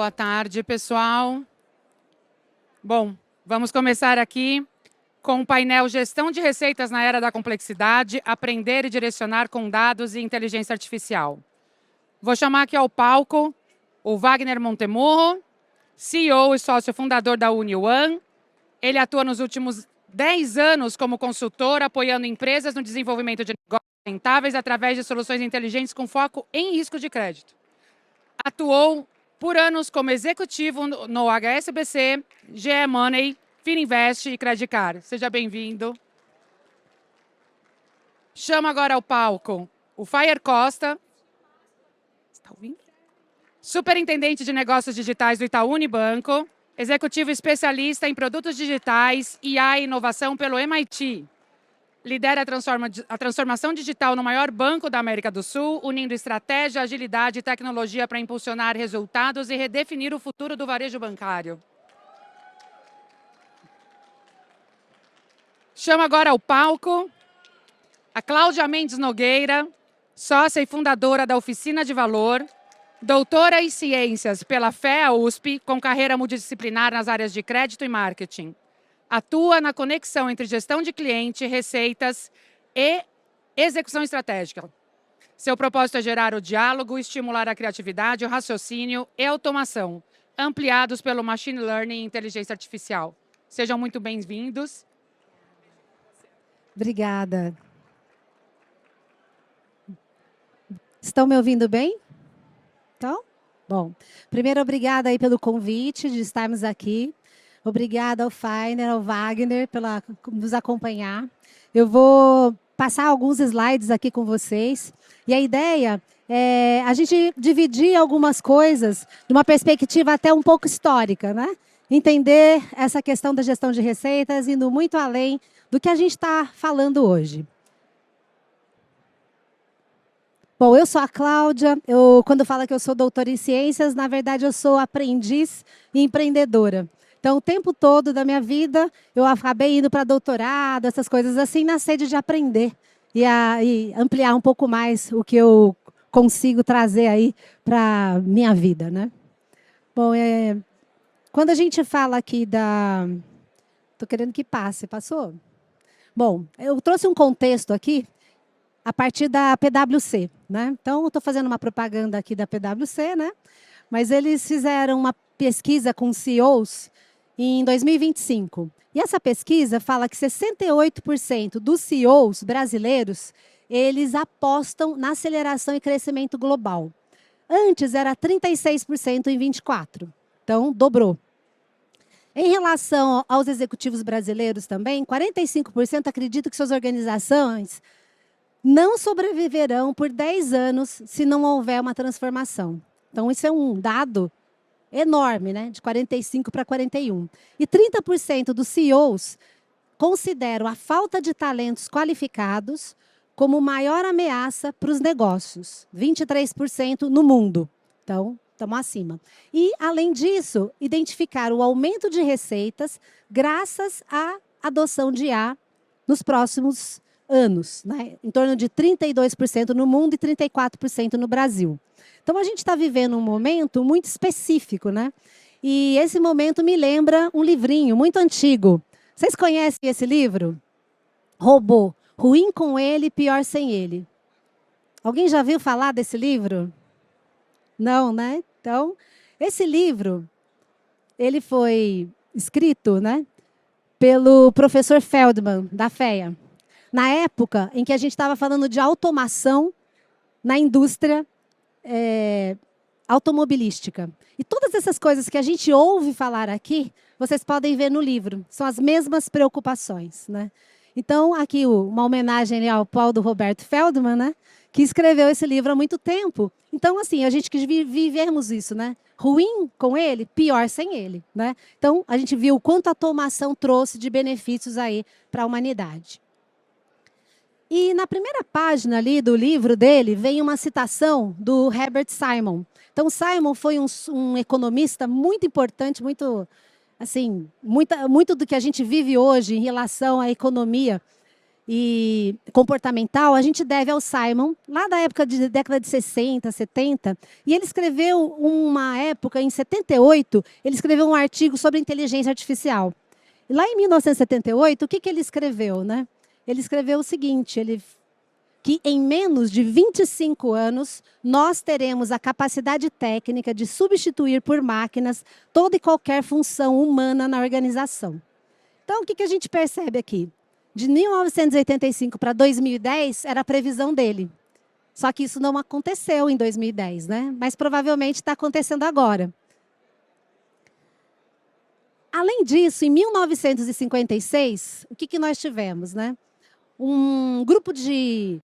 Boa tarde, pessoal. Bom, vamos começar aqui com o painel Gestão de Receitas na Era da Complexidade, Aprender e Direcionar com Dados e Inteligência Artificial. Vou chamar aqui ao palco o Wagner Montemurro, CEO e sócio fundador da UniOne. Ele atua nos últimos 10 anos como consultor, apoiando empresas no desenvolvimento de negócios rentáveis através de soluções inteligentes com foco em risco de crédito. Atuou por anos como executivo no HSBC, GE Money, Fininvest e Credicar. Seja bem-vindo. Chamo agora ao palco o Fayer Costa, está ouvindo? Superintendente de Negócios Digitais do Itaú Unibanco, executivo especialista em produtos digitais, IA e inovação pelo MIT. Lidera a transformação digital no maior banco da América do Sul, unindo estratégia, agilidade e tecnologia para impulsionar resultados e redefinir o futuro do varejo bancário. Chamo agora ao palco a Cláudia Mendes Nogueira, sócia e fundadora da Oficina de Valor, doutora em Ciências pela FEA USP, com carreira multidisciplinar nas áreas de crédito e marketing. Atua na conexão entre gestão de cliente, receitas e execução estratégica. Seu propósito é gerar o diálogo, estimular a criatividade, o raciocínio e a automação, ampliados pelo Machine Learning e Inteligência Artificial. Sejam muito bem-vindos. Obrigada. Estão me ouvindo bem? Então, bom. Primeiro, obrigada aí pelo convite de estarmos aqui. Obrigada ao Fainer, ao Wagner, por nos acompanhar. Eu vou passar alguns slides aqui com vocês. E a ideia é a gente dividir algumas coisas de uma perspectiva até um pouco histórica, né? Entender essa questão da gestão de receitas, indo muito além do que a gente está falando hoje. Bom, eu sou a Cláudia. Quando eu falo que eu sou doutora em ciências, na verdade, eu sou aprendiz e empreendedora. Então, o tempo todo da minha vida, eu acabei indo para doutorado, essas coisas assim, na sede de aprender e ampliar um pouco mais o que eu consigo trazer aí para a minha vida, né? Bom, quando a gente fala aqui da... Estou querendo que passe, passou? Bom, eu trouxe um contexto aqui a partir da PwC, né? Então, eu estou fazendo uma propaganda aqui da PwC, né? Mas eles fizeram uma pesquisa com CEOs em 2025. E essa pesquisa fala que 68% dos CEOs brasileiros, eles apostam na aceleração e crescimento global. Antes era 36% em 24. Então, dobrou. Em relação aos executivos brasileiros também, 45% acreditam que suas organizações não sobreviverão por 10 anos se não houver uma transformação. Então, isso é um dado enorme, né? De 45 para 41. E 30% dos CEOs consideram a falta de talentos qualificados como maior ameaça para os negócios. 23% no mundo. Então, estamos acima. E, além disso, identificar o aumento de receitas graças à adoção de IA nos próximos anos, né? Em torno de 32% no mundo e 34% no Brasil. Então, a gente está vivendo um momento muito específico, né? E esse momento me lembra um livrinho muito antigo. Vocês conhecem esse livro? Robô. Ruim com ele, pior sem ele. Alguém já viu falar desse livro? Não, né? Então, esse livro, ele foi escrito, né, pelo professor Feldman, da FEA. Na época em que a gente estava falando de automação na indústria automobilística. E todas essas coisas que a gente ouve falar aqui, vocês podem ver no livro. São as mesmas preocupações, né? Então, aqui uma homenagem ao Paulo Roberto Feldman, né? Que escreveu esse livro há muito tempo. Então, assim, a gente quis vivemos isso, né? Ruim com ele, pior sem ele, né? Então, a gente viu o quanto a automação trouxe de benefícios aí para a humanidade. E na primeira página ali do livro dele, vem uma citação do Herbert Simon. Então, Simon foi um economista muito importante, muito, assim, muito do que a gente vive hoje em relação à economia. e comportamental, a gente deve ao Simon, lá da época de década de 60, 70, e ele escreveu uma época, em 78, ele escreveu um artigo sobre inteligência artificial. E lá em 1978, o que ele escreveu, né? Ele escreveu o seguinte, que em menos de 25 anos, nós teremos a capacidade técnica de substituir por máquinas toda e qualquer função humana na organização. Então, o que a gente percebe aqui? De 1985 para 2010, era a previsão dele. Só que isso não aconteceu em 2010, né? Mas provavelmente está acontecendo agora. Além disso, em 1956, o que nós tivemos, né? Um grupo de...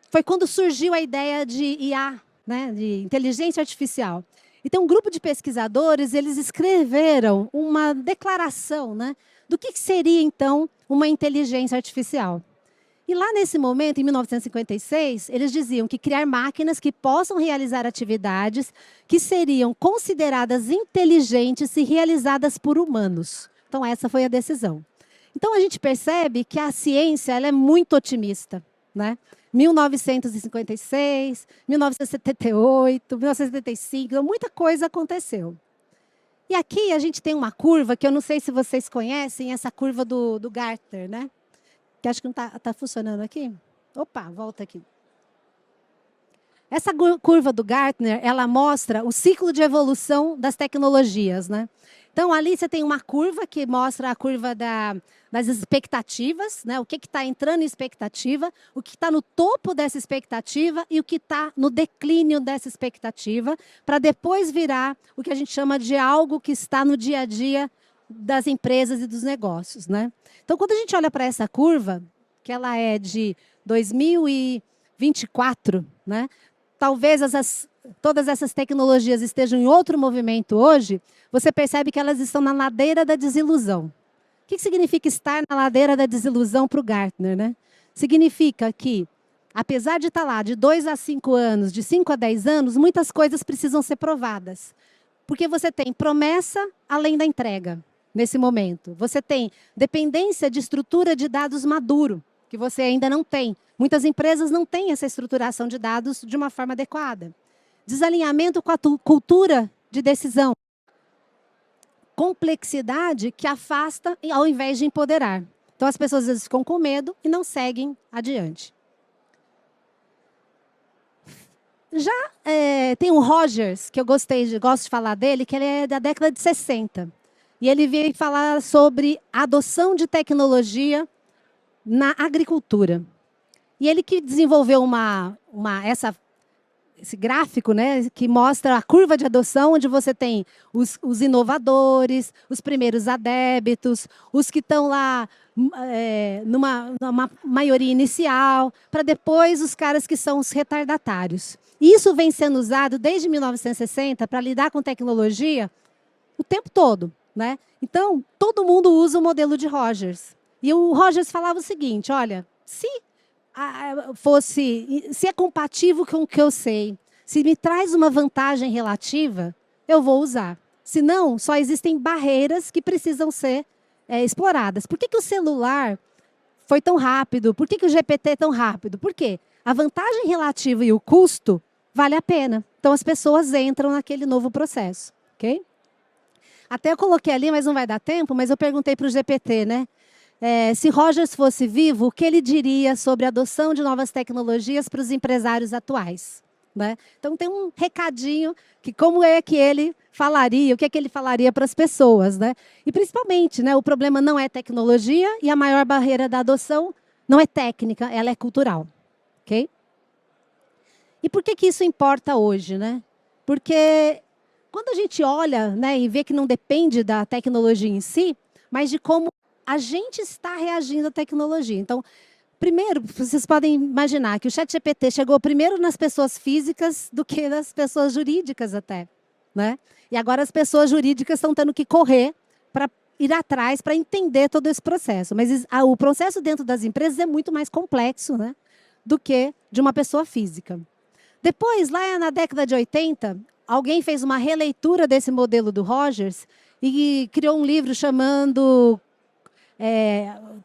Foi quando surgiu a ideia de IA, né? De inteligência artificial. Então, um grupo de pesquisadores, eles escreveram uma declaração, né? Do que seria, então, uma inteligência artificial. E lá nesse momento, em 1956, eles diziam que criar máquinas que possam realizar atividades que seriam consideradas inteligentes e realizadas por humanos. Então, essa foi a decisão. Então, a gente percebe que a ciência ela é muito otimista, né? 1956, 1978, 1975, muita coisa aconteceu. E aqui a gente tem uma curva, que eu não sei se vocês conhecem, essa curva do Gartner, né? Que acho que não está funcionando aqui. Opa, volta aqui. Essa curva do Gartner, ela mostra o ciclo de evolução das tecnologias, né? Então, ali você tem uma curva que mostra a curva das expectativas, né? O que está entrando em expectativa, o que está no topo dessa expectativa e o que está no declínio dessa expectativa, para depois virar o que a gente chama de algo que está no dia a dia das empresas e dos negócios, né? Então, quando a gente olha para essa curva, que ela é de 2024, né? Talvez todas essas tecnologias estejam em outro movimento hoje, você percebe que elas estão na ladeira da desilusão. O que significa estar na ladeira da desilusão para o Gartner, né? Significa que, apesar de estar lá de 2 a 5 anos, de 5 a 10 anos, muitas coisas precisam ser provadas. Porque você tem promessa além da entrega, nesse momento. Você tem dependência de estrutura de dados maduro, que você ainda não tem. Muitas empresas não têm essa estruturação de dados de uma forma adequada. Desalinhamento com a cultura de decisão. Complexidade que afasta ao invés de empoderar. Então, as pessoas às vezes ficam com medo e não seguem adiante. Já tem o Rogers, que eu gosto de falar dele, que ele é da década de 60. E ele veio falar sobre a adoção de tecnologia na agricultura. E ele que desenvolveu esse gráfico, né, que mostra a curva de adoção, onde você tem os inovadores, os primeiros adébitos, os que estão lá numa maioria inicial, para depois os caras que são os retardatários. E isso vem sendo usado desde 1960 para lidar com tecnologia o tempo todo, né? Então, todo mundo usa o modelo de Rogers. E o Rogers falava o seguinte, olha, se é compatível com o que eu sei, se me traz uma vantagem relativa, eu vou usar. Senão, só existem barreiras que precisam ser exploradas. Por que o celular foi tão rápido? Por que o GPT é tão rápido? Por quê? A vantagem relativa e o custo vale a pena. Então, as pessoas entram naquele novo processo. Okay? Até eu coloquei ali, mas não vai dar tempo, mas eu perguntei para o GPT, né? Se Rogers fosse vivo, o que ele diria sobre a adoção de novas tecnologias para os empresários atuais? Né? Então, tem um recadinho que como é que ele falaria, o que é que ele falaria para as pessoas. Né? E, principalmente, né, o problema não é tecnologia e a maior barreira da adoção não é técnica, ela é cultural. Okay? E por que isso importa hoje? Né? Porque quando a gente olha, né, e vê que não depende da tecnologia em si, mas de como a gente está reagindo à tecnologia. Então, primeiro, vocês podem imaginar que o ChatGPT chegou primeiro nas pessoas físicas do que nas pessoas jurídicas até. Né? E agora as pessoas jurídicas estão tendo que correr para ir atrás, para entender todo esse processo. Mas o processo dentro das empresas é muito mais complexo, né, do que de uma pessoa física. Depois, lá na década de 80, alguém fez uma releitura desse modelo do Rogers e criou um livro chamando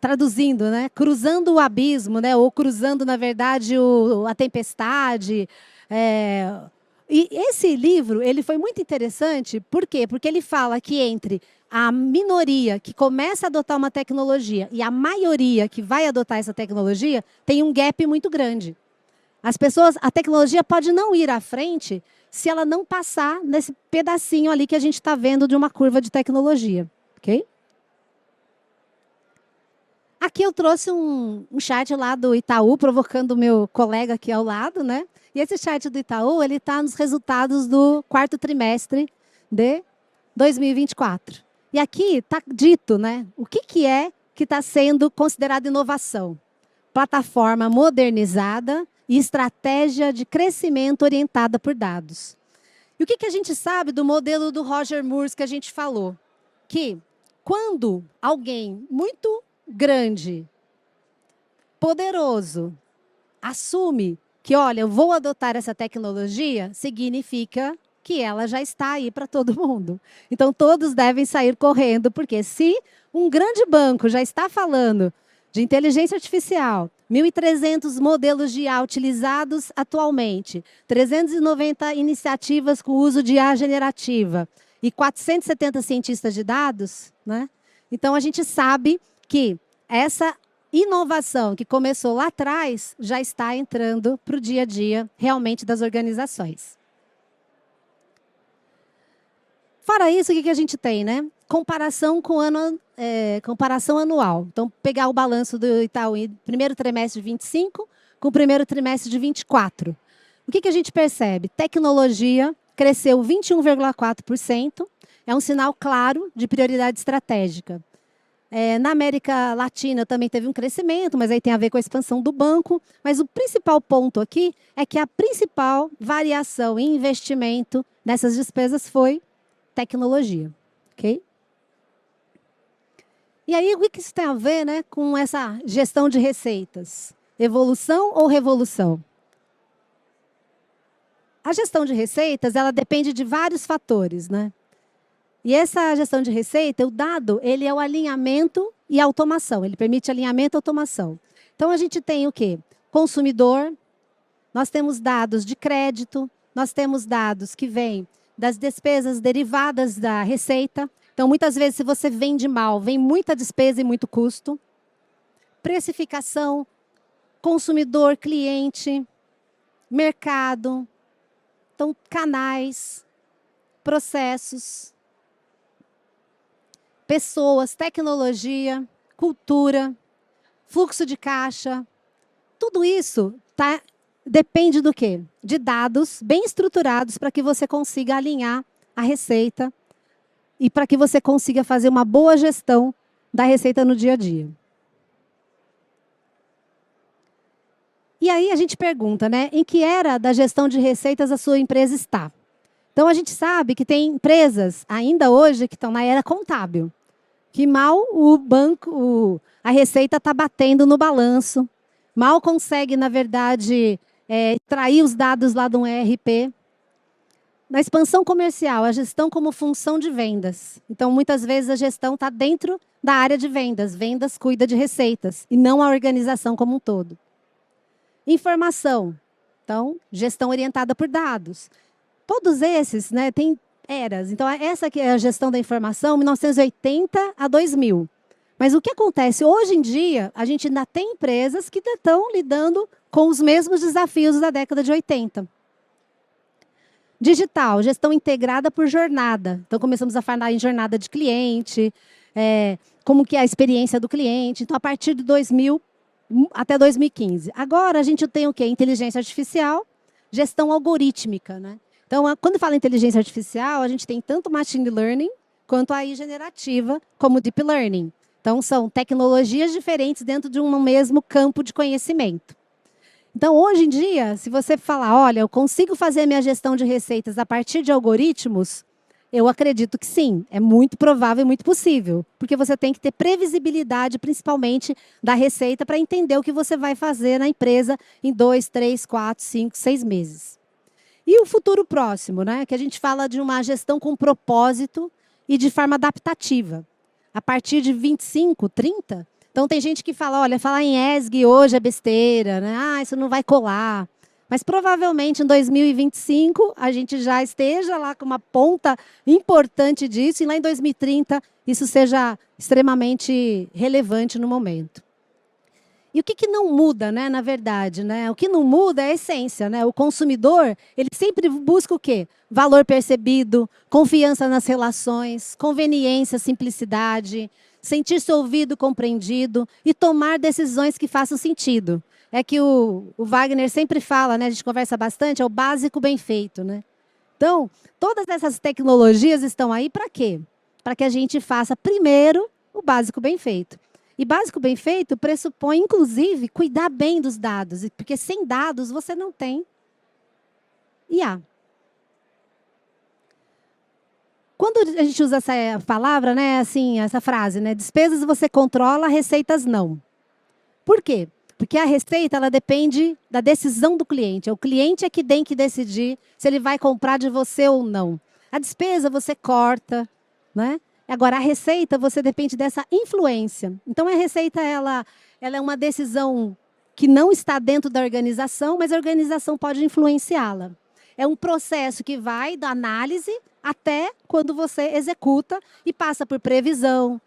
traduzindo, né? Cruzando o abismo, né? Ou cruzando, na verdade, a tempestade. E esse livro ele foi muito interessante, por quê? Porque ele fala que entre a minoria que começa a adotar uma tecnologia e a maioria que vai adotar essa tecnologia, tem um gap muito grande. A tecnologia pode não ir à frente se ela não passar nesse pedacinho ali que a gente está vendo de uma curva de tecnologia, ok? Aqui eu trouxe um chat lá do Itaú, provocando o meu colega aqui ao lado, né? E esse chat do Itaú, ele está nos resultados do quarto trimestre de 2024. E aqui está dito, né? O que é que está sendo considerado inovação? Plataforma modernizada e estratégia de crescimento orientada por dados. E o que a gente sabe do modelo do Roger Moores que a gente falou? Que quando alguém muito grande, poderoso, assume que, olha, eu vou adotar essa tecnologia, significa que ela já está aí para todo mundo. Então, todos devem sair correndo, porque se um grande banco já está falando de inteligência artificial, 1.300 modelos de IA utilizados atualmente, 390 iniciativas com uso de IA generativa e 470 cientistas de dados, né? Então, a gente sabe que essa inovação que começou lá atrás já está entrando para o dia a dia realmente das organizações. Fora isso, o que a gente tem, né? Comparação anual. Então, pegar o balanço do Itaú em primeiro trimestre de 25 com o primeiro trimestre de 24. O que a gente percebe? Tecnologia cresceu 21,4%. É um sinal claro de prioridade estratégica. Na América Latina também teve um crescimento, mas aí tem a ver com a expansão do banco. Mas o principal ponto aqui é que a principal variação em investimento nessas despesas foi tecnologia. Ok? E aí, o que isso tem a ver, né, com essa gestão de receitas? Evolução ou revolução? A gestão de receitas, ela depende de vários fatores, né? E essa gestão de receita, o dado, ele é o alinhamento e automação. Ele permite alinhamento e automação. Então, a gente tem o quê? Consumidor, nós temos dados de crédito, nós temos dados que vêm das despesas derivadas da receita. Então, muitas vezes, se você vende mal, vem muita despesa e muito custo. Precificação, consumidor, cliente, mercado. Então, canais, processos, pessoas, tecnologia, cultura, fluxo de caixa. Tudo isso depende do quê? De dados bem estruturados para que você consiga alinhar a receita e para que você consiga fazer uma boa gestão da receita no dia a dia. E aí a gente pergunta, né? Em que era da gestão de receitas a sua empresa está? Então, a gente sabe que tem empresas, ainda hoje, que estão na era contábil. Que mal o banco, a receita está batendo no balanço. Mal consegue, na verdade, extrair os dados lá de um ERP. Na expansão comercial, a gestão como função de vendas. Então, muitas vezes, a gestão está dentro da área de vendas. Vendas cuida de receitas, e não a organização como um todo. Informação. Então, gestão orientada por dados. Todos esses, né, têm eras. Então, essa aqui é a gestão da informação, 1980 a 2000. Mas o que acontece? Hoje em dia, a gente ainda tem empresas que estão lidando com os mesmos desafios da década de 80. Digital, gestão integrada por jornada. Então, começamos a falar em jornada de cliente, como que é a experiência do cliente. Então, a partir de 2000 até 2015. Agora, a gente tem o quê? Inteligência artificial, gestão algorítmica, né? Então, quando fala em inteligência artificial, a gente tem tanto machine learning quanto a AI generativa, como deep learning. Então, são tecnologias diferentes dentro de um mesmo campo de conhecimento. Então, hoje em dia, se você falar, olha, eu consigo fazer a minha gestão de receitas a partir de algoritmos, eu acredito que sim, é muito provável e muito possível, porque você tem que ter previsibilidade, principalmente da receita, para entender o que você vai fazer na empresa em 2, 3, 4, 5, 6 meses. E o futuro próximo, né? Que a gente fala de uma gestão com propósito e de forma adaptativa. a partir de 25, 30. Então, tem gente que fala, olha, falar em ESG hoje é besteira, né? Ah, isso não vai colar. Mas, provavelmente, em 2025, a gente já esteja lá com uma ponta importante disso, e lá em 2030, isso seja extremamente relevante no momento. E o que não muda, né, na verdade? Né? O que não muda é a essência. Né? O consumidor, ele sempre busca o quê? Valor percebido, confiança nas relações, conveniência, simplicidade, sentir-se ouvido, compreendido e tomar decisões que façam sentido. É que o Wagner sempre fala, né, a gente conversa bastante, é o básico bem feito. Né? Então, todas essas tecnologias estão aí para quê? Para que a gente faça, primeiro, o básico bem feito. E básico bem feito pressupõe, inclusive, cuidar bem dos dados, porque sem dados você não tem IA. Quando a gente usa essa palavra, né, assim, essa frase, né, despesas você controla, receitas não. Por quê? Porque a receita ela depende da decisão do cliente. É o cliente é que tem que decidir se ele vai comprar de você ou não. A despesa você corta, né? Agora, a receita, você depende dessa influência. Então, a receita ela é uma decisão que não está dentro da organização, mas a organização pode influenciá-la. É um processo que vai da análise até quando você executa e passa por previsão,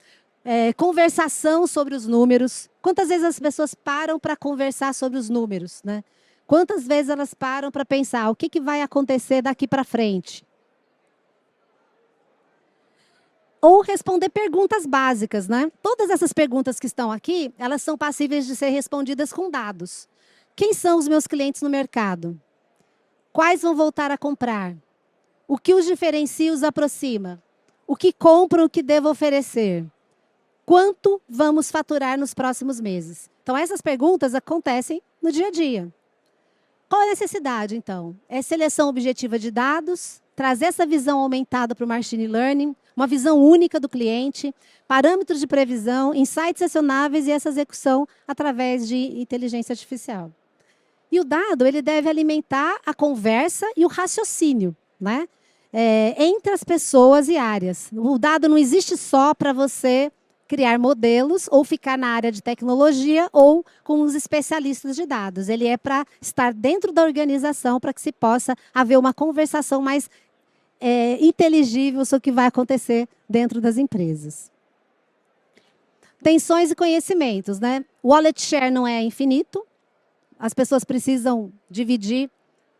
conversação sobre os números. Quantas vezes as pessoas param para conversar sobre os números? Né? Quantas vezes elas param para pensar o que vai acontecer daqui para frente? Ou responder perguntas básicas, né? Todas essas perguntas que estão aqui, elas são passíveis de ser respondidas com dados. Quem são os meus clientes no mercado? Quais vão voltar a comprar? O que os diferencia e os aproxima? O que compram, o que devo oferecer? Quanto vamos faturar nos próximos meses? Então, essas perguntas acontecem no dia a dia. Qual a necessidade, então? É seleção objetiva de dados, trazer essa visão aumentada para o machine learning, uma visão única do cliente, parâmetros de previsão, insights acionáveis e essa execução através de inteligência artificial. E o dado ele deve alimentar a conversa e o raciocínio, né? Entre as pessoas e áreas. O dado não existe só para você criar modelos ou ficar na área de tecnologia ou com os especialistas de dados. Ele é para estar dentro da organização para que se possa haver uma conversação mais inteligível sobre o que vai acontecer dentro das empresas. Tensões e conhecimentos, né? O wallet share não é infinito. As pessoas precisam dividir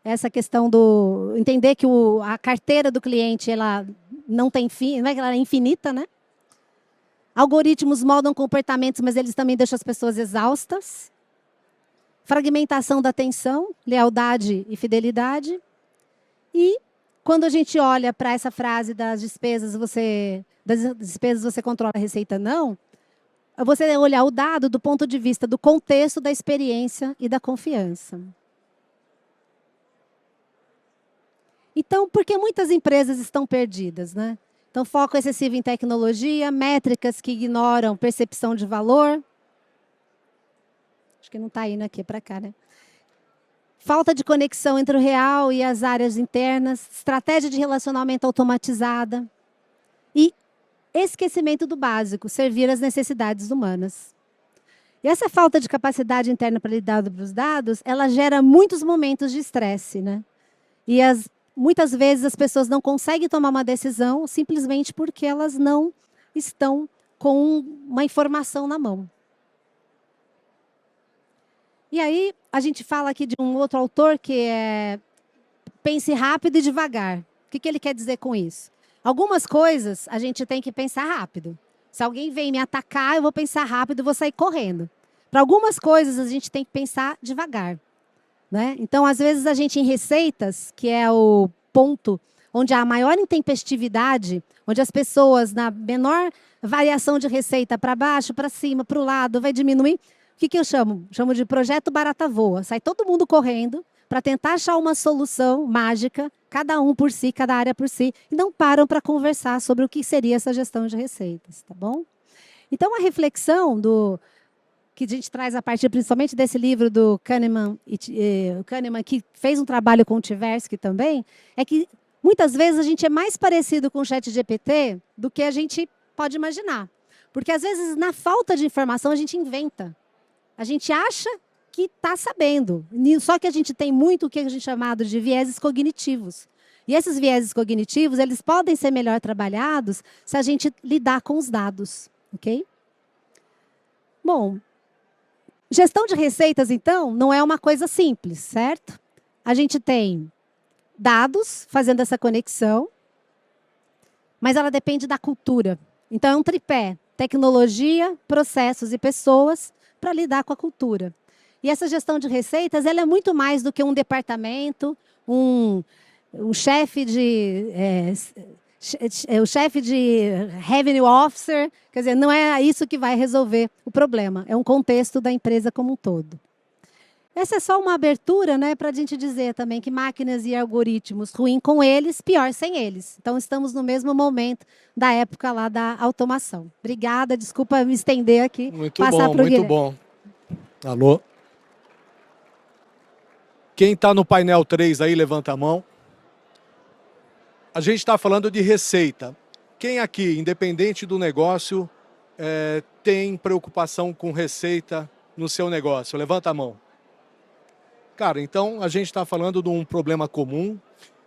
essa questão do entender que a carteira do cliente ela não tem fim, não é que ela é infinita, né? Algoritmos moldam comportamentos, mas eles também deixam as pessoas exaustas. Fragmentação da atenção, lealdade e fidelidade. E quando a gente olha para essa frase das despesas você controla, a receita não, você olhar o dado do ponto de vista do contexto, da experiência e da confiança. Então, por que muitas empresas estão perdidas, né? Então, foco excessivo em tecnologia, métricas que ignoram percepção de valor. Acho que não está indo aqui para cá, né? Falta de conexão entre o real e as áreas internas, estratégia de relacionamento automatizada e esquecimento do básico, servir às necessidades humanas. E essa falta de capacidade interna para lidar com os dados, ela gera muitos momentos de estresse, né? E muitas vezes as pessoas não conseguem tomar uma decisão simplesmente porque elas não estão com uma informação na mão. E aí, a gente fala aqui de um outro autor que é pense rápido e devagar. O que ele quer dizer com isso? Algumas coisas a gente tem que pensar rápido. Se alguém vem me atacar, eu vou pensar rápido e vou sair correndo. Para algumas coisas, a gente tem que pensar devagar. Né? Então, às vezes, a gente em receitas, que é o ponto onde há a maior intempestividade, onde as pessoas, na menor variação de receita para baixo, para cima, para o lado, vai diminuir. O que eu chamo? Chamo de projeto barata voa. Sai todo mundo correndo para tentar achar uma solução mágica, cada um por si, cada área por si, e não param para conversar sobre o que seria essa gestão de receitas, tá bom? Então, a reflexão que a gente traz a partir principalmente desse livro do Kahneman, que fez um trabalho com o Tversky também, é que muitas vezes a gente é mais parecido com o ChatGPT do que a gente pode imaginar. Porque, às vezes, na falta de informação, a gente inventa. A gente acha que está sabendo. Só que a gente tem muito o que a gente chamado de vieses cognitivos. E esses vieses cognitivos, eles podem ser melhor trabalhados se a gente lidar com os dados, ok? Bom, gestão de receitas, então, não é uma coisa simples, certo? A gente tem dados fazendo essa conexão, mas ela depende da cultura. Então, é um tripé: tecnologia, processos e pessoas para lidar com a cultura. E essa gestão de receitas, ela é muito mais do que um departamento, um chefe de... o chefe de Revenue Officer, quer dizer, não é isso que vai resolver o problema, é um contexto da empresa como um todo. Essa é só uma abertura, né, para a gente dizer também que máquinas e algoritmos, ruim com eles, pior sem eles. Então, estamos no mesmo momento da época lá da automação. Obrigada, desculpa me estender aqui. Muito bom, muito bom. Alô? Quem está no painel 3 aí, levanta a mão. A gente está falando de receita. Quem aqui, independente do negócio, tem preocupação com receita no seu negócio? Levanta a mão. Cara, então a gente está falando de um problema comum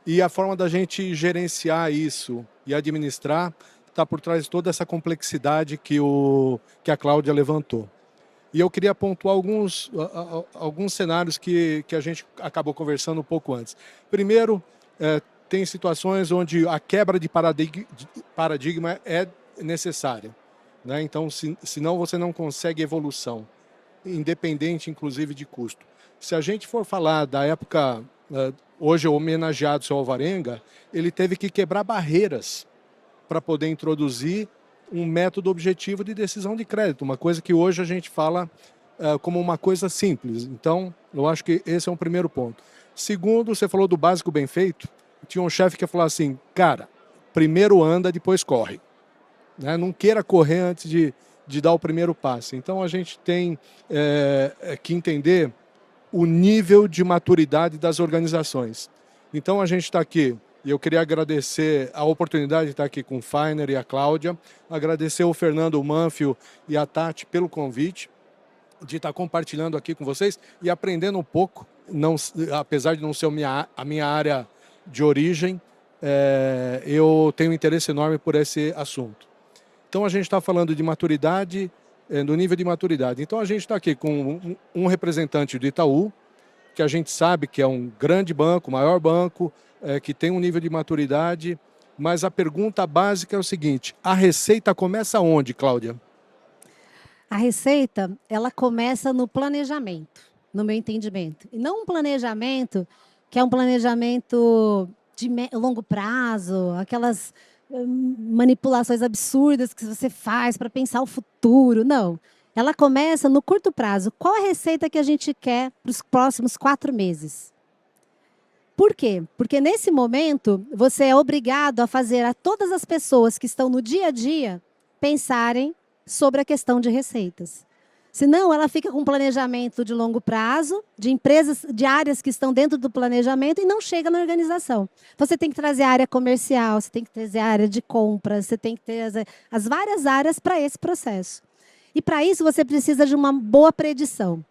e a forma da gente gerenciar isso e administrar está por trás de toda essa complexidade que a Cláudia levantou. E eu queria pontuar alguns cenários que a gente acabou conversando um pouco antes. Primeiro, tem situações onde a quebra de paradigma é necessária, né? Então, senão você não consegue evolução, independente, inclusive, de custo. Se a gente for falar da época, hoje homenageado o seu Alvarenga, ele teve que quebrar barreiras para poder introduzir um método objetivo de decisão de crédito, uma coisa que hoje a gente fala como uma coisa simples. Então, eu acho que esse é um primeiro ponto. Segundo, você falou do básico bem feito. Tinha um chefe que falou assim: cara, primeiro anda, depois corre, né? Não queira correr antes de dar o primeiro passo. Então, a gente tem que entender o nível de maturidade das organizações. Então, a gente está aqui, e eu queria agradecer a oportunidade de estar aqui com o Fainer e a Cláudia, agradecer o Fernando Manfio e a Tati pelo convite, de estar compartilhando aqui com vocês e aprendendo um pouco, apesar de não ser a minha área de origem, eu tenho um interesse enorme por esse assunto. Então, a gente está falando de maturidade, do nível de maturidade. Então, a gente está aqui com um representante do Itaú, que a gente sabe que é um grande banco, maior banco, que tem um nível de maturidade, mas a pergunta básica é o seguinte: a receita começa onde, Cláudia? A receita, ela começa no planejamento, no meu entendimento. E não um planejamento que é um planejamento de longo prazo, aquelas manipulações absurdas que você faz para pensar o futuro. Não. Ela começa no curto prazo. Qual a receita que a gente quer para os próximos 4 meses? Por quê? Porque nesse momento você é obrigado a fazer a todas as pessoas que estão no dia a dia pensarem sobre a questão de receitas. Senão, ela fica com um planejamento de longo prazo, de empresas, de áreas que estão dentro do planejamento e não chega na organização. Então, você tem que trazer a área comercial, você tem que trazer a área de compras, você tem que ter as várias áreas para esse processo. E, para isso, você precisa de uma boa predição.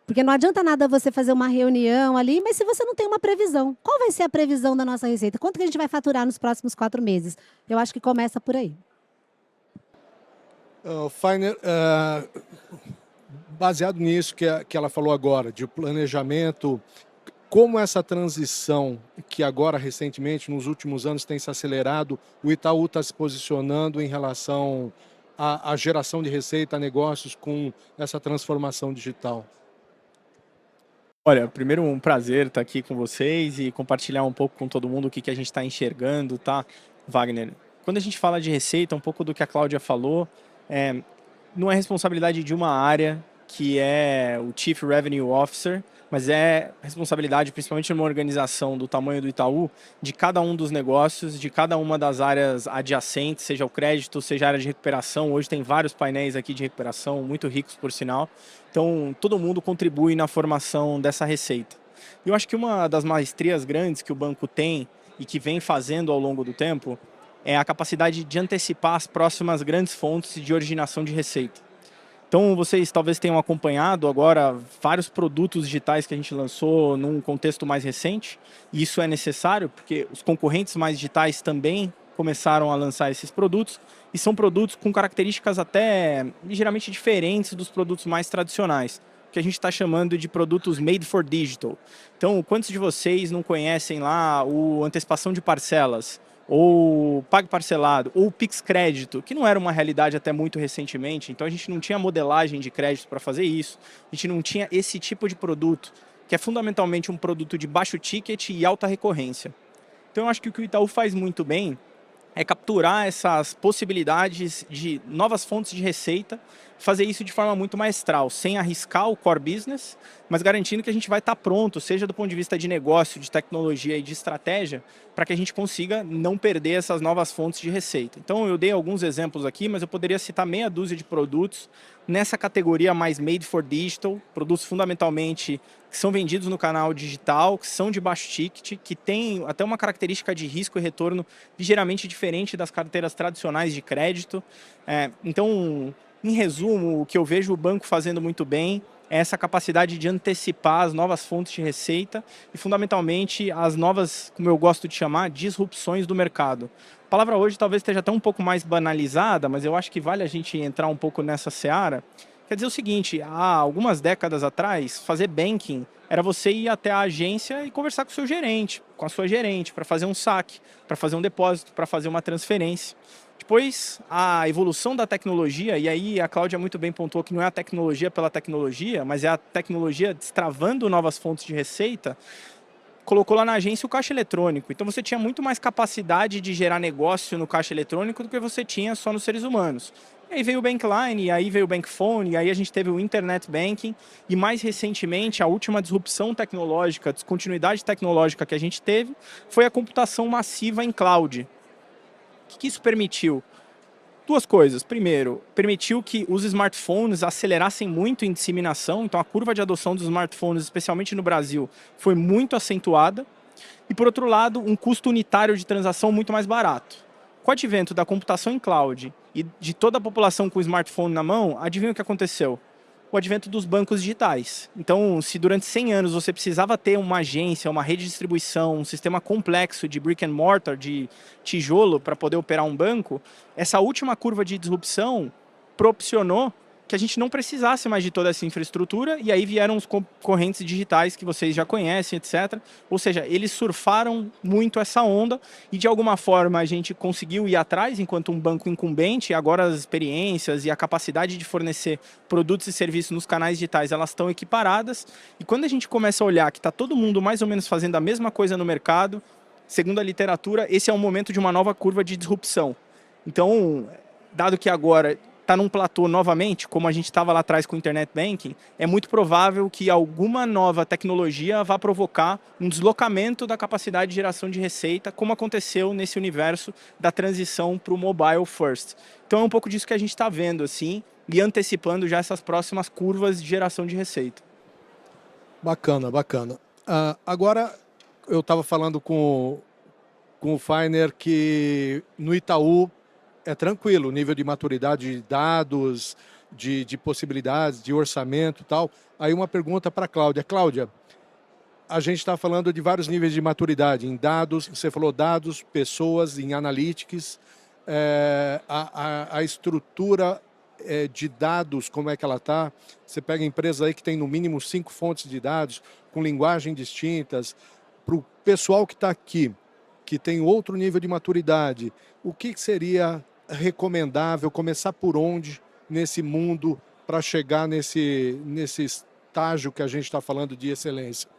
Porque não adianta nada você fazer uma reunião ali, mas se você não tem uma previsão. Qual vai ser a previsão da nossa receita? Quanto que a gente vai faturar nos próximos 4 meses? Eu acho que começa por aí. Fainer, baseado nisso que ela falou agora, de planejamento, como essa transição que agora, recentemente, nos últimos anos, tem se acelerado, o Itaú está se posicionando em relação à geração de receita, a negócios com essa transformação digital? Olha, primeiro um prazer estar aqui com vocês e compartilhar um pouco com todo mundo o que a gente está enxergando, tá, Wagner? Quando a gente fala de receita, um pouco do que a Cláudia falou, não é responsabilidade de uma área que é o Chief Revenue Officer, mas é responsabilidade, principalmente numa organização do tamanho do Itaú, de cada um dos negócios, de cada uma das áreas adjacentes, seja o crédito, seja a área de recuperação. Hoje tem vários painéis aqui de recuperação, muito ricos por sinal. Então, todo mundo contribui na formação dessa receita. Eu acho que uma das maestrias grandes que o banco tem e que vem fazendo ao longo do tempo é a capacidade de antecipar as próximas grandes fontes de originação de receita. Então, vocês talvez tenham acompanhado agora vários produtos digitais que a gente lançou num contexto mais recente, e isso é necessário porque os concorrentes mais digitais também começaram a lançar esses produtos, e são produtos com características até ligeiramente diferentes dos produtos mais tradicionais, que a gente está chamando de produtos made for digital. Então, quantos de vocês não conhecem lá o antecipação de parcelas, ou Pague Parcelado, ou Pix Crédito, que não era uma realidade até muito recentemente, então a gente não tinha modelagem de crédito para fazer isso, a gente não tinha esse tipo de produto, que é fundamentalmente um produto de baixo ticket e alta recorrência. Então eu acho que o que o Itaú faz muito bem é capturar essas possibilidades de novas fontes de receita, fazer isso de forma muito maestral, sem arriscar o core business, mas garantindo que a gente vai estar pronto, seja do ponto de vista de negócio, de tecnologia e de estratégia, para que a gente consiga não perder essas novas fontes de receita. Então eu dei alguns exemplos aqui, mas eu poderia citar meia dúzia de produtos nessa categoria mais made for digital, produtos fundamentalmente que são vendidos no canal digital, que são de baixo ticket, que têm até uma característica de risco e retorno ligeiramente diferente das carteiras tradicionais de crédito. Então, em resumo, o que eu vejo o banco fazendo muito bem é essa capacidade de antecipar as novas fontes de receita e, fundamentalmente, as novas, como eu gosto de chamar, disrupções do mercado. A palavra hoje talvez esteja até um pouco mais banalizada, mas eu acho que vale a gente entrar um pouco nessa seara. Quer dizer o seguinte, há algumas décadas atrás, fazer banking era você ir até a agência e conversar com o seu gerente, com a sua gerente, para fazer um saque, para fazer um depósito, para fazer uma transferência. Depois, a evolução da tecnologia, e aí a Cláudia muito bem pontuou que não é a tecnologia pela tecnologia, mas é a tecnologia destravando novas fontes de receita, colocou lá na agência o caixa eletrônico. Então você tinha muito mais capacidade de gerar negócio no caixa eletrônico do que você tinha só nos seres humanos. E aí veio o Bankline, e aí veio o Bankphone, e aí a gente teve o Internet Banking, e mais recentemente a última disrupção tecnológica, descontinuidade tecnológica que a gente teve, foi a computação massiva em cloud. O que isso permitiu? Duas coisas. Primeiro, permitiu que os smartphones acelerassem muito em disseminação, então a curva de adoção dos smartphones, especialmente no Brasil, foi muito acentuada. E por outro lado, um custo unitário de transação muito mais barato. Com o advento da computação em cloud e de toda a população com o smartphone na mão, adivinha o que aconteceu? O advento dos bancos digitais. Então, se durante 100 anos você precisava ter uma agência, uma rede de distribuição, um sistema complexo de brick and mortar, de tijolo, para poder operar um banco, essa última curva de disrupção proporcionou que a gente não precisasse mais de toda essa infraestrutura, e aí vieram os concorrentes digitais que vocês já conhecem, etc. Ou seja, eles surfaram muito essa onda e de alguma forma a gente conseguiu ir atrás enquanto um banco incumbente, e agora as experiências e a capacidade de fornecer produtos e serviços nos canais digitais, elas estão equiparadas, e quando a gente começa a olhar que está todo mundo mais ou menos fazendo a mesma coisa no mercado, segundo a literatura, esse é um momento de uma nova curva de disrupção. Então, dado que agora está num platô novamente, como a gente estava lá atrás com o Internet Banking, é muito provável que alguma nova tecnologia vá provocar um deslocamento da capacidade de geração de receita, como aconteceu nesse universo da transição para o mobile first. Então é um pouco disso que a gente está vendo, assim, e antecipando já essas próximas curvas de geração de receita. Bacana, bacana. Agora, eu estava falando com o Fainer que no Itaú é tranquilo, o nível de maturidade de dados, de possibilidades, de orçamento e tal. Aí uma pergunta para a Cláudia. Cláudia, a gente está falando de vários níveis de maturidade, em dados, você falou dados, pessoas, em analytics, a estrutura de dados, como é que ela está? Você pega empresas aí que tem no mínimo 5 fontes de dados, com linguagem distintas. Para o pessoal que está aqui, que tem outro nível de maturidade, o que seria recomendável, começar por onde nesse mundo para chegar nesse estágio que a gente está falando de excelência?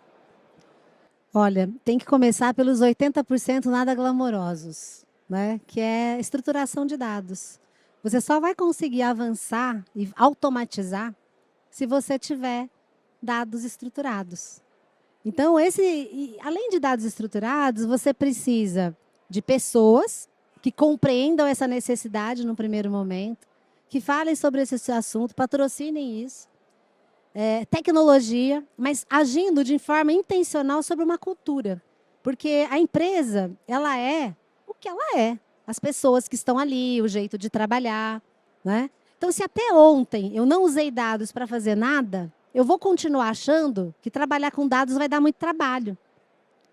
Olha, tem que começar pelos 80% nada glamourosos, né? Que é estruturação de dados. Você só vai conseguir avançar e automatizar se você tiver dados estruturados. Então, além de dados estruturados, você precisa de pessoas que compreendam essa necessidade no primeiro momento, que falem sobre esse assunto, patrocinem isso. Tecnologia, mas agindo de forma intencional sobre uma cultura. Porque a empresa, ela é o que ela é. as pessoas que estão ali, o jeito de trabalhar, né? Então, se até ontem eu não usei dados para fazer nada, eu vou continuar achando que trabalhar com dados vai dar muito trabalho.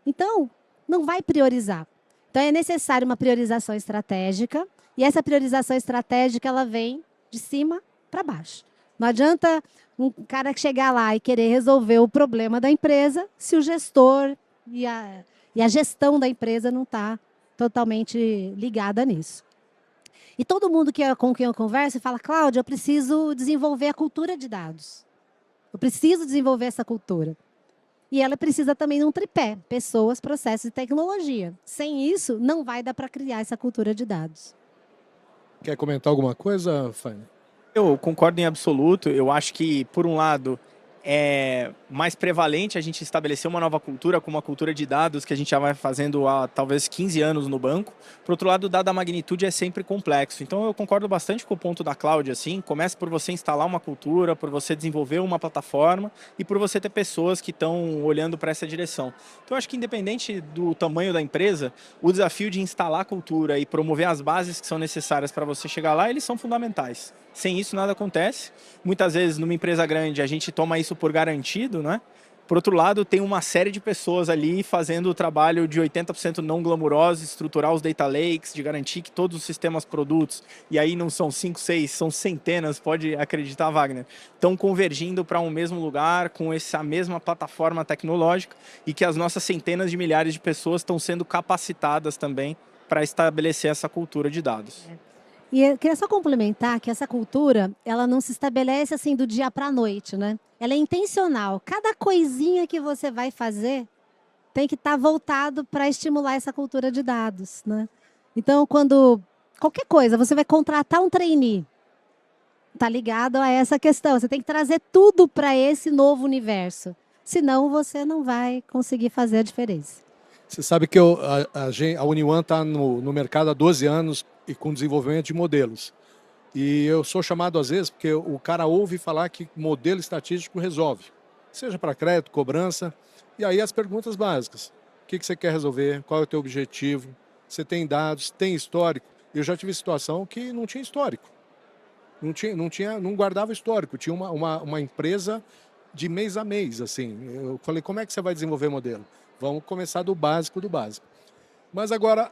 Então, não vai priorizar. Então, é necessário uma priorização estratégica, e essa priorização estratégica ela vem de cima para baixo. Não adianta um cara chegar lá e querer resolver o problema da empresa se o gestor e a gestão da empresa não está totalmente ligada nisso. E todo mundo com quem eu converso fala, Cláudia, eu preciso desenvolver a cultura de dados. Eu preciso desenvolver essa cultura. E ela precisa também de um tripé, pessoas, processos e tecnologia. Sem isso, não vai dar para criar essa cultura de dados. Quer comentar alguma coisa, Fanny? Eu concordo em absoluto. Eu acho que, por um lado, é mais prevalente a gente estabelecer uma nova cultura, como a cultura de dados, que a gente já vai fazendo há talvez 15 anos no banco. Por outro lado, dada a magnitude, é sempre complexo. Então, eu concordo bastante com o ponto da Cláudia, assim. Começa por você instalar uma cultura, por você desenvolver uma plataforma e por você ter pessoas que estão olhando para essa direção. Então, eu acho que independente do tamanho da empresa, o desafio de instalar a cultura e promover as bases que são necessárias para você chegar lá, eles são fundamentais. Sem isso, nada acontece. Muitas vezes, numa empresa grande, a gente toma isso por garantido, né? Por outro lado, tem uma série de pessoas ali fazendo o trabalho de 80% não glamuroso, estruturar os data lakes, de garantir que todos os sistemas produtos, e aí não são 5, 6, são centenas, pode acreditar, Wagner, estão convergindo para um mesmo lugar, com essa mesma plataforma tecnológica, e que as nossas centenas de milhares de pessoas estão sendo capacitadas também para estabelecer essa cultura de dados. E eu queria só complementar que essa cultura, ela não se estabelece assim do dia para a noite, né? Ela é intencional. Cada coisinha que você vai fazer tem que estar voltado para estimular essa cultura de dados, né? Então, quando qualquer coisa, você vai contratar um trainee, tá ligado a essa questão. Você tem que trazer tudo para esse novo universo. Senão, você não vai conseguir fazer a diferença. Você sabe que a Uniwan está no mercado há 12 anos e com desenvolvimento de modelos. E eu sou chamado às vezes porque o cara ouve falar que modelo estatístico resolve. Seja para crédito, cobrança. E aí as perguntas básicas. O que você quer resolver? Qual é o teu objetivo? Você tem dados? Tem histórico? Eu já tive situação que não tinha histórico. Não guardava histórico. Tinha uma empresa de mês a mês, assim. Eu falei, como é que você vai desenvolver modelo? Vamos começar do básico do básico. Mas agora,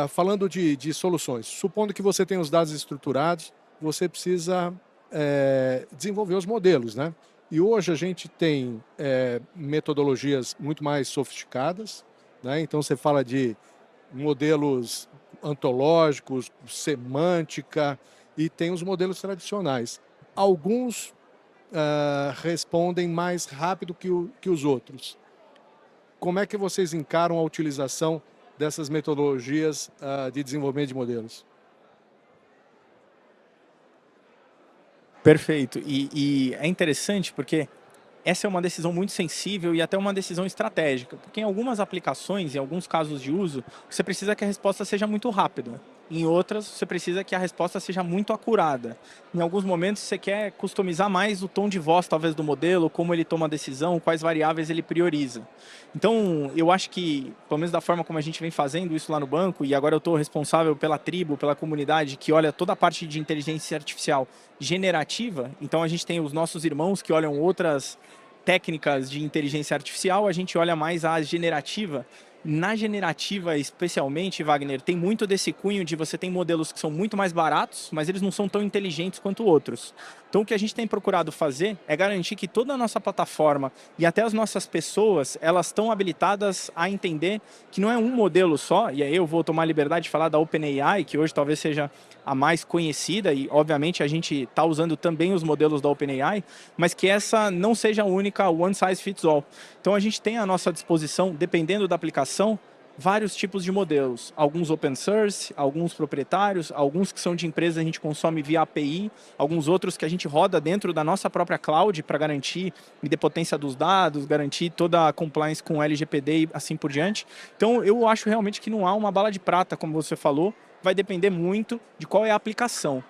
falando de soluções, supondo que você tem os dados estruturados, você precisa desenvolver os modelos, né? E hoje a gente tem metodologias muito mais sofisticadas, né? Então você fala de modelos ontológicos, semântica, e tem os modelos tradicionais. Alguns respondem mais rápido que os outros. Como é que vocês encaram a utilização dessas metodologias de desenvolvimento de modelos? Perfeito. E é interessante porque essa é uma decisão muito sensível e até uma decisão estratégica, porque em algumas aplicações, em alguns casos de uso, você precisa que a resposta seja muito rápida. Em outras, você precisa que a resposta seja muito acurada. Em alguns momentos, você quer customizar mais o tom de voz, talvez, do modelo, como ele toma a decisão, quais variáveis ele prioriza. Então, eu acho que, pelo menos da forma como a gente vem fazendo isso lá no banco, e agora eu estou responsável pela tribo, pela comunidade, que olha toda a parte de inteligência artificial generativa, então a gente tem os nossos irmãos que olham outras técnicas de inteligência artificial, a gente olha mais a generativa. Na generativa, especialmente, Wagner, tem muito desse cunho de você tem modelos que são muito mais baratos, mas eles não são tão inteligentes quanto outros. Então, o que a gente tem procurado fazer é garantir que toda a nossa plataforma e até as nossas pessoas, elas estão habilitadas a entender que não é um modelo só, e aí eu vou tomar a liberdade de falar da OpenAI, que hoje talvez seja a mais conhecida, e obviamente a gente está usando também os modelos da OpenAI, mas que essa não seja a única one size fits all. Então, a gente tem à nossa disposição, dependendo da aplicação, vários tipos de modelos, alguns open source, alguns proprietários, alguns que são de empresa a gente consome via API, alguns outros que a gente roda dentro da nossa própria cloud para garantir idempotência dos dados, garantir toda a compliance com LGPD e assim por diante. Então, eu acho realmente que não há uma bala de prata, como você falou, vai depender muito de qual é a aplicação.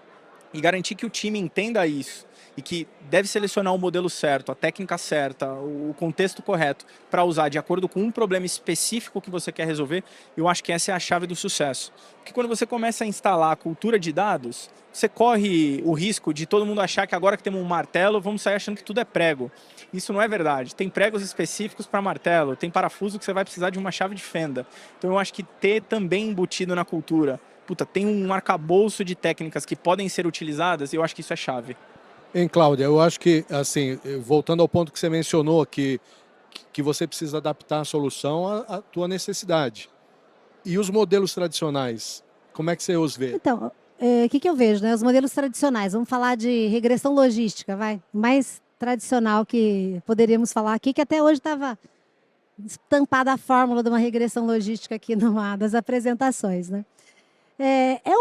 e garantir que o time entenda isso e que deve selecionar o modelo certo, a técnica certa, o contexto correto para usar de acordo com um problema específico que você quer resolver, eu acho que essa é a chave do sucesso. Porque quando você começa a instalar a cultura de dados, você corre o risco de todo mundo achar que agora que temos um martelo, vamos sair achando que tudo é prego. Isso não é verdade. Tem pregos específicos para martelo, tem parafuso que você vai precisar de uma chave de fenda. Então eu acho que ter também embutido na cultura, tem um arcabouço de técnicas que podem ser utilizadas, eu acho que isso é chave. Hein, Cláudia, eu acho que, assim, voltando ao ponto que você mencionou, que você precisa adaptar a solução à tua necessidade. E os modelos tradicionais, como é que você os vê? Então, o que eu vejo, né? Os modelos tradicionais, vamos falar de regressão logística, vai? Mais tradicional que poderíamos falar aqui, que até hoje estava estampada a fórmula de uma regressão logística aqui numa das apresentações, né? É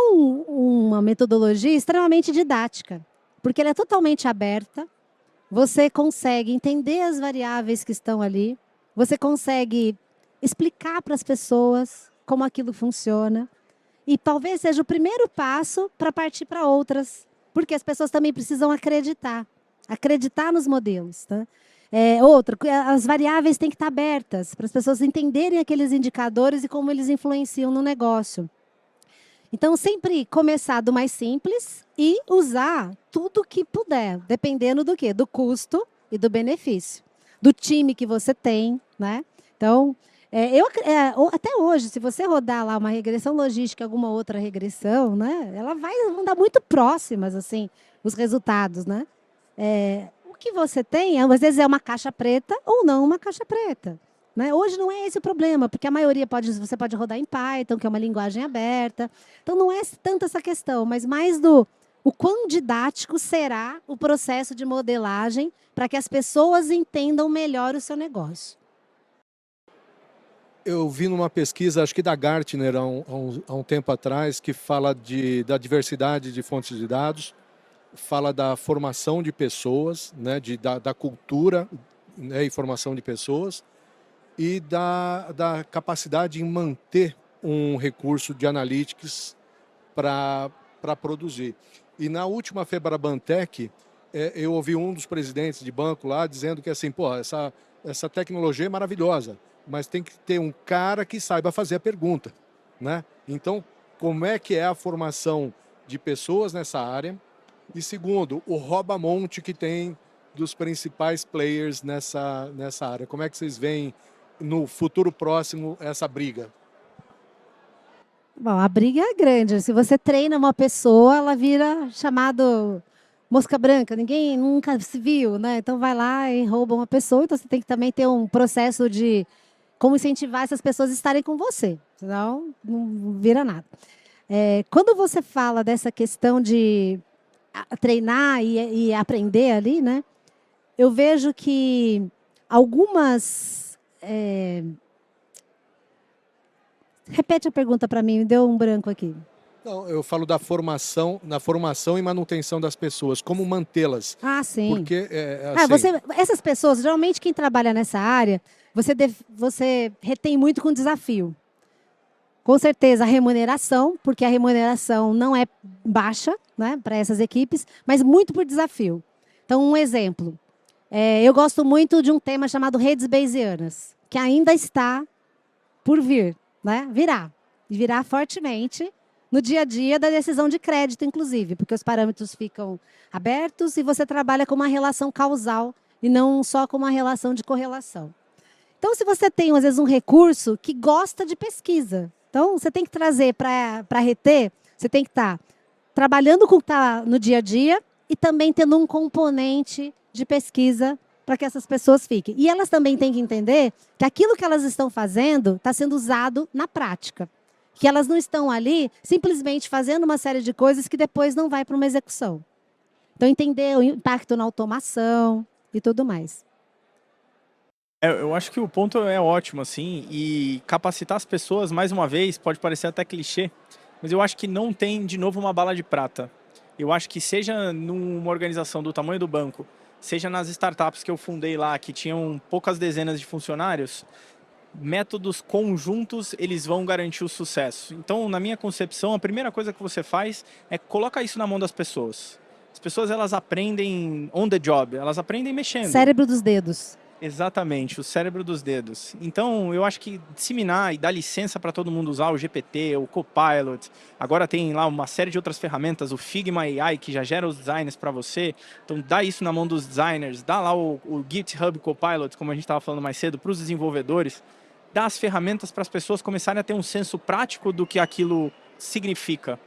uma metodologia extremamente didática, porque ela é totalmente aberta, você consegue entender as variáveis que estão ali, você consegue explicar para as pessoas como aquilo funciona, e talvez seja o primeiro passo para partir para outras, porque as pessoas também precisam acreditar nos modelos. Tá? As variáveis têm que estar abertas, para as pessoas entenderem aqueles indicadores e como eles influenciam no negócio. Então, sempre começar do mais simples e usar tudo que puder, dependendo do quê? Do custo e do benefício. Do time que você tem, né? Então, até hoje, se você rodar lá uma regressão logística, alguma outra regressão, né? Vão dar muito próximas, assim, os resultados, né? O que você tem, às vezes, é uma caixa preta ou não uma caixa preta. Né? Hoje não é esse o problema, porque a maioria você pode rodar em Python, que é uma linguagem aberta. Então, não é tanto essa questão, mas mais o quão didático será o processo de modelagem para que as pessoas entendam melhor o seu negócio. Eu vi numa pesquisa, acho que da Gartner, há um tempo atrás, que fala da diversidade de fontes de dados, fala da formação de pessoas, né, da cultura, né, e formação de pessoas, e da capacidade em manter um recurso de analytics para produzir. E na última Febrabantec, eu ouvi um dos presidentes de banco lá dizendo que assim, essa tecnologia é maravilhosa, mas tem que ter um cara que saiba fazer a pergunta, né? Então, como é que é a formação de pessoas nessa área? E segundo, o rouba-monte que tem dos principais players nessa área. Como é que vocês veem no futuro próximo essa briga? Bom, a briga é grande. Se você treina uma pessoa, ela vira chamado mosca branca. Ninguém nunca se viu, né? Então vai lá e rouba uma pessoa. Então você tem que também ter um processo de como incentivar essas pessoas a estarem com você. Senão não vira nada. Quando você fala dessa questão de treinar e aprender ali, né? Eu vejo que algumas... Repete a pergunta para mim, me deu um branco aqui. Não, eu falo na formação e manutenção das pessoas, como mantê-las. Ah, sim. Porque, assim... essas pessoas, geralmente quem trabalha nessa área, você retém muito com desafio. Com certeza a remuneração, porque a remuneração não é baixa, né, para essas equipes, mas muito por desafio. Então, um exemplo. Eu gosto muito de um tema chamado redes bayesianas, que ainda está por vir, né? Virar fortemente no dia a dia da decisão de crédito, inclusive, porque os parâmetros ficam abertos e você trabalha com uma relação causal e não só com uma relação de correlação. Então, se você tem, às vezes, um recurso que gosta de pesquisa, então você tem que trazer para reter, você tem que estar trabalhando com o que está no dia a dia e também tendo um componente de pesquisa para que essas pessoas fiquem. E elas também têm que entender que aquilo que elas estão fazendo está sendo usado na prática. Que elas não estão ali simplesmente fazendo uma série de coisas que depois não vai para uma execução. Então, entender o impacto na automação e tudo mais. Eu acho que o ponto é ótimo, assim, e capacitar as pessoas, mais uma vez, pode parecer até clichê, mas eu acho que não tem, de novo, uma bala de prata. Eu acho que seja numa organização do tamanho do banco, seja nas startups que eu fundei lá, que tinham poucas dezenas de funcionários, métodos conjuntos eles vão garantir o sucesso. Então, na minha concepção, a primeira coisa que você faz é colocar isso na mão das pessoas. As pessoas, elas aprendem on the job, elas aprendem mexendo. Cérebro dos dedos. Exatamente, o cérebro dos dedos. Então, eu acho que disseminar e dar licença para todo mundo usar o GPT, o Copilot. Agora tem lá uma série de outras ferramentas, o Figma AI, que já gera os designs para você. Então, dá isso na mão dos designers, dá lá o GitHub Copilot, como a gente estava falando mais cedo, para os desenvolvedores. Dá as ferramentas para as pessoas começarem a ter um senso prático do que aquilo significa.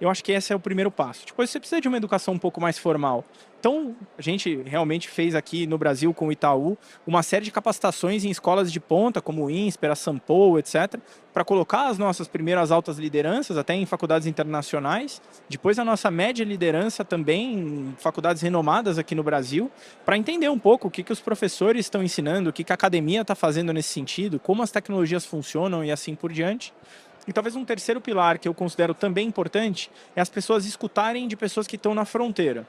Eu acho que esse é o primeiro passo. Depois você precisa de uma educação um pouco mais formal. Então, a gente realmente fez aqui no Brasil, com o Itaú, uma série de capacitações em escolas de ponta, como o INSPER, a Sampo, etc., para colocar as nossas primeiras altas lideranças, até em faculdades internacionais, depois a nossa média liderança também em faculdades renomadas aqui no Brasil, para entender um pouco o que os professores estão ensinando, o que a academia está fazendo nesse sentido, como as tecnologias funcionam e assim por diante. E talvez um terceiro pilar que eu considero também importante é as pessoas escutarem de pessoas que estão na fronteira.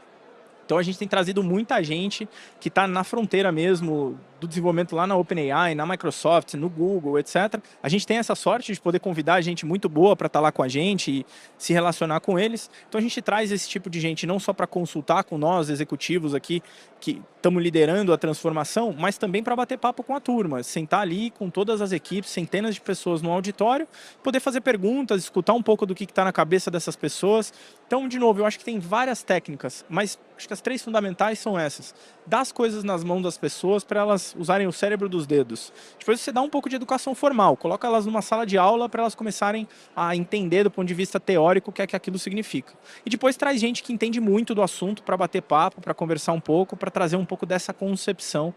Então a gente tem trazido muita gente que está na fronteira mesmo do desenvolvimento lá na OpenAI, na Microsoft, no Google, etc. A gente tem essa sorte de poder convidar gente muito boa para estar lá com a gente e se relacionar com eles. Então a gente traz esse tipo de gente não só para consultar com nós, executivos aqui, que estamos liderando a transformação, mas também para bater papo com a turma, sentar ali com todas as equipes, centenas de pessoas no auditório, poder fazer perguntas, escutar um pouco do que está na cabeça dessas pessoas. Então, de novo, eu acho que tem várias técnicas, mas acho que as três fundamentais são essas. Dar as coisas nas mãos das pessoas para elas usarem o cérebro dos dedos. Depois você dá um pouco de educação formal, coloca elas numa sala de aula para elas começarem a entender do ponto de vista teórico o que é que aquilo significa. E depois traz gente que entende muito do assunto para bater papo, para conversar um pouco, para trazer um pouco dessa concepção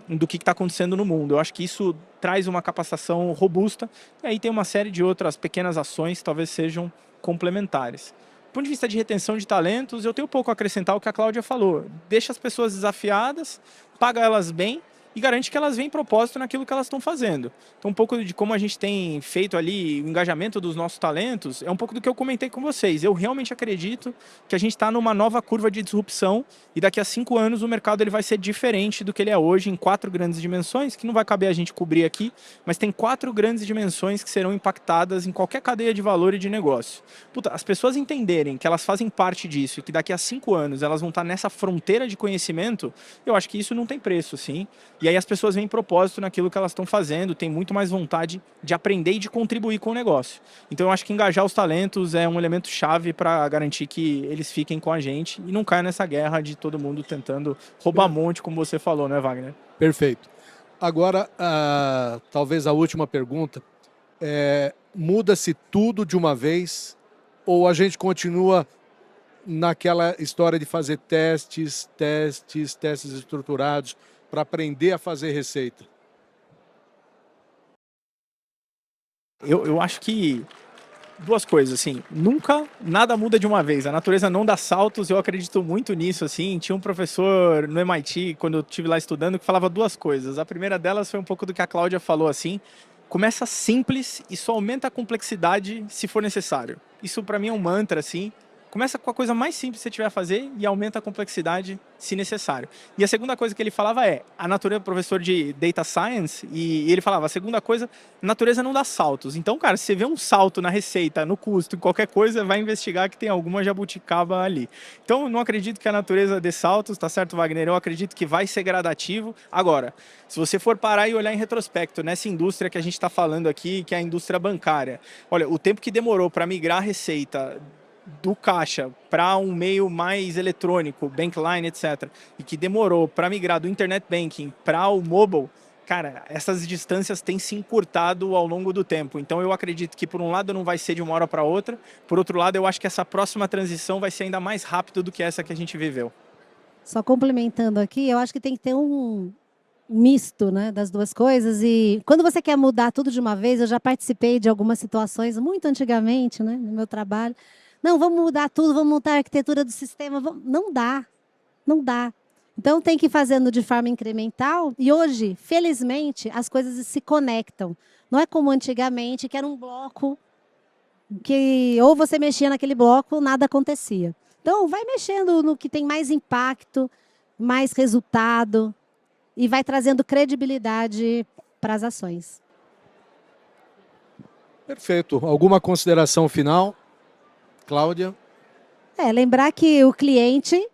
do que está acontecendo no mundo. Eu acho que isso traz uma capacitação robusta, e aí tem uma série de outras pequenas ações que talvez sejam complementares. Do ponto de vista de retenção de talentos, eu tenho pouco a acrescentar ao que a Cláudia falou. Deixa as pessoas desafiadas, paga elas bem e garante que elas veem propósito naquilo que elas estão fazendo. Então, um pouco de como a gente tem feito ali o engajamento dos nossos talentos, é um pouco do que eu comentei com vocês. Eu realmente acredito que a gente está numa nova curva de disrupção e daqui a 5 anos o mercado ele vai ser diferente do que ele é hoje em 4 grandes dimensões, que não vai caber a gente cobrir aqui, mas tem 4 grandes dimensões que serão impactadas em qualquer cadeia de valor e de negócio. Puta, as pessoas entenderem que elas fazem parte disso e que daqui a 5 anos elas vão estar nessa fronteira de conhecimento, eu acho que isso não tem preço, sim. E aí as pessoas veem propósito naquilo que elas estão fazendo, têm muito mais vontade de aprender e de contribuir com o negócio. Então eu acho que engajar os talentos é um elemento chave para garantir que eles fiquem com a gente e não caia nessa guerra de todo mundo tentando roubar monte, como você falou, né, Wagner? Perfeito. Agora, talvez a última pergunta. Muda-se tudo de uma vez ou a gente continua naquela história de fazer testes estruturados para aprender a fazer receita? Eu acho que duas coisas, assim, nunca nada muda de uma vez, a natureza não dá saltos, eu acredito muito nisso, assim. Tinha um professor no MIT, quando eu estive lá estudando, que falava duas coisas. A primeira delas foi um pouco do que a Cláudia falou, assim, começa simples e só aumenta a complexidade se for necessário. Isso para mim é um mantra, assim. Começa com a coisa mais simples que você tiver a fazer e aumenta a complexidade se necessário. E a segunda coisa que ele falava a natureza, professor de Data Science, e ele falava, a segunda coisa, a natureza não dá saltos. Então, cara, se você vê um salto na receita, no custo, em qualquer coisa, vai investigar que tem alguma jabuticaba ali. Então, eu não acredito que a natureza dê saltos, tá certo, Wagner? Eu acredito que vai ser gradativo. Agora, se você for parar e olhar em retrospecto, nessa indústria que a gente está falando aqui, que é a indústria bancária, olha, o tempo que demorou para migrar a receita do caixa para um meio mais eletrônico, Bankline, etc., e que demorou para migrar do Internet Banking para o mobile, cara, essas distâncias têm se encurtado ao longo do tempo. Então eu acredito que por um lado não vai ser de uma hora para outra, por outro lado eu acho que essa próxima transição vai ser ainda mais rápida do que essa que a gente viveu. Só complementando aqui, eu acho que tem que ter um misto, né, das duas coisas. E quando você quer mudar tudo de uma vez, eu já participei de algumas situações muito antigamente, né, no meu trabalho. Não, vamos mudar tudo, vamos montar a arquitetura do sistema. Não dá, não dá. Então, tem que ir fazendo de forma incremental. E hoje, felizmente, as coisas se conectam. Não é como antigamente, que era um bloco que ou você mexia naquele bloco, nada acontecia. Então, vai mexendo no que tem mais impacto, mais resultado e vai trazendo credibilidade para as ações. Perfeito. Alguma consideração final, Cláudia? Lembrar que o cliente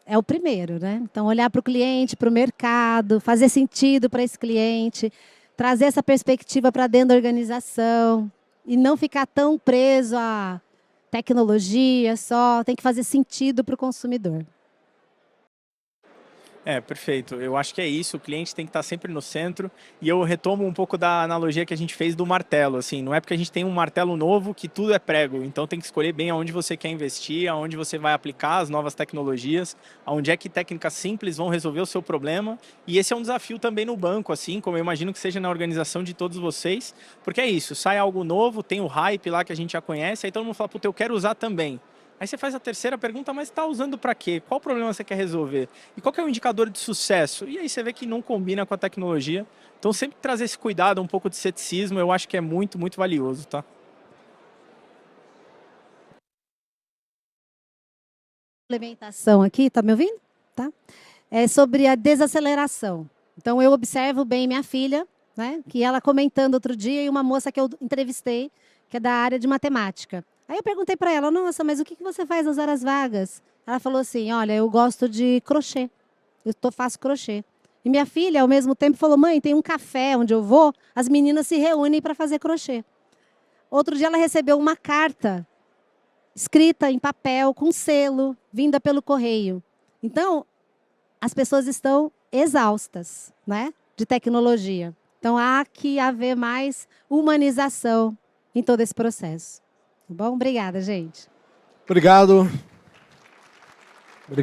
é o primeiro, né? Então, olhar para o cliente, para o mercado, fazer sentido para esse cliente, trazer essa perspectiva para dentro da organização e não ficar tão preso à tecnologia só, tem que fazer sentido para o consumidor. Perfeito. Eu acho que é isso. O cliente tem que estar sempre no centro. E eu retomo um pouco da analogia que a gente fez do martelo. Assim, não é porque a gente tem um martelo novo que tudo é prego. Então tem que escolher bem aonde você quer investir, aonde você vai aplicar as novas tecnologias, aonde é que técnicas simples vão resolver o seu problema. E esse é um desafio também no banco, assim como eu imagino que seja na organização de todos vocês. Porque é isso, sai algo novo, tem o hype lá que a gente já conhece, aí todo mundo fala, puta, eu quero usar também. Aí você faz a terceira pergunta, mas está usando para quê? Qual problema você quer resolver? E qual que é o indicador de sucesso? E aí você vê que não combina com a tecnologia. Então sempre trazer esse cuidado, um pouco de ceticismo, eu acho que é muito, muito valioso, tá? Implementação aqui, tá me ouvindo? Tá? É sobre a desaceleração. Então, eu observo bem minha filha, né, que ela comentando outro dia, e uma moça que eu entrevistei, que é da área de matemática. Aí eu perguntei para ela, nossa, mas o que você faz nas horas vagas? Ela falou assim, olha, eu gosto de crochê, faço crochê. E minha filha, ao mesmo tempo, falou, mãe, tem um café onde eu vou, as meninas se reúnem para fazer crochê. Outro dia ela recebeu uma carta escrita em papel, com selo, vinda pelo correio. Então, as pessoas estão exaustas, né, de tecnologia. Então, há que haver mais humanização em todo esse processo. Tá bom? Obrigada, gente. Obrigado.